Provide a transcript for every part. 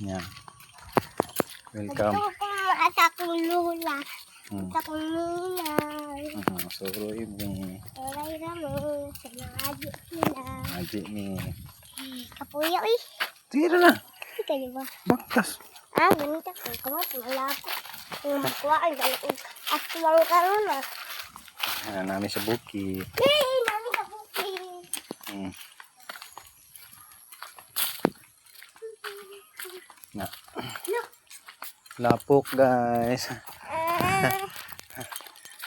Yan. Welcome. Ito ko sa akong lula. Hmm. Sa akong ninay. Suro ini. Oray ramo. Sa nangaji sila. Aji ni. Kapuya uy. Tira na. Kita niyo ba? Baktas. Ganito ko. Kamat malapot. Kung makuhaan ka lang. Aswang ka ron ah. Namin sa bukid. Namin sa bukid. Na. Lapok guys.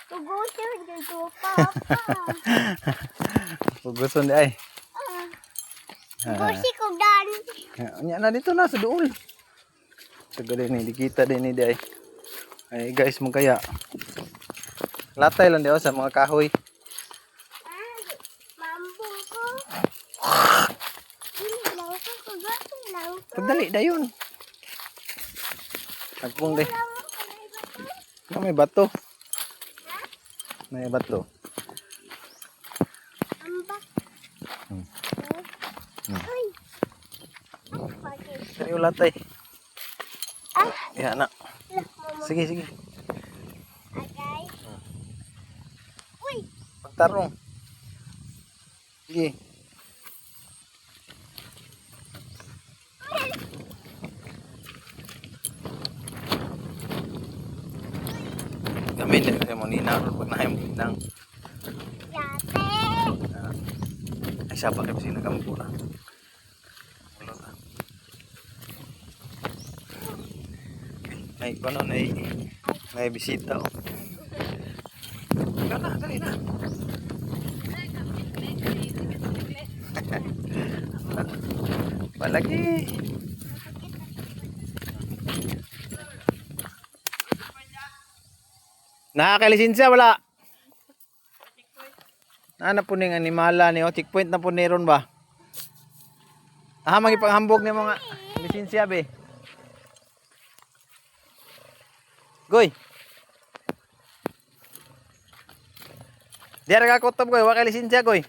Tugusin dito papa. Puguson di ay. Tugusin ko dan. Nya na dito na sa duol. Sagad ni dikita din ni di ay. Ay guys mo kaya. Latay lang daw sa mga kahoy. Mambong ko. Ini lang ko gato lang. Pagdali dayon. Agpong de. May bato. May bato. Ambak. Ay. Kaya latay. Ah, Ya na. mama. Sige sige. Agay. Uy, Pagtarong. Sige. Kami din kasi mo ninang pag nahayang ninang. yate. Ay siya pa kayo sila kami pula. Ulo ka. Ay ano may bisita oh. Dali na, dali na. Palagi. Nakakalisensya wala. Ano po ning animala ni checkpoint na po niron ba? Magipanghambog ni mga lisensya be. Goy. Diara ka kutob goy, wa kay lisensya goy.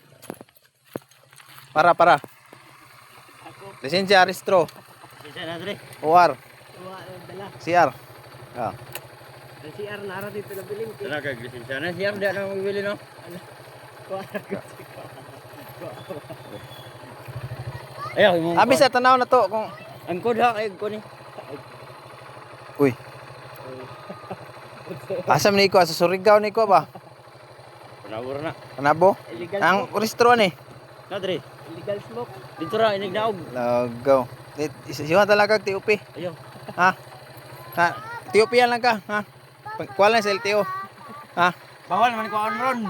Para. Lisensya restro. Lisensya na dre. OR. Dala. CR. Ah. CR nara dito na bilin. Dala kag lisensya na CR di na magbili no. Ayaw mo. Abi sa tanaw na to kung ang code ha kay ko ni. uy. Asam ni ko sa Surigao ni ko ba? Panawor na. Kanabo? Illegal Ang restro ni. na dre. Illegal smoke. Dito ra inig naog. Lagaw. Siya talaga kag TOP. Ayaw. Ha? Ha? TOP yan lang ka, ha? Kuha lang sa LTO. Ha? Bawal man ko ron.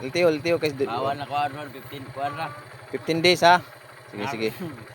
LTO kay Bawal na ko ron 15 kuan ra. 15 days ha. Sige.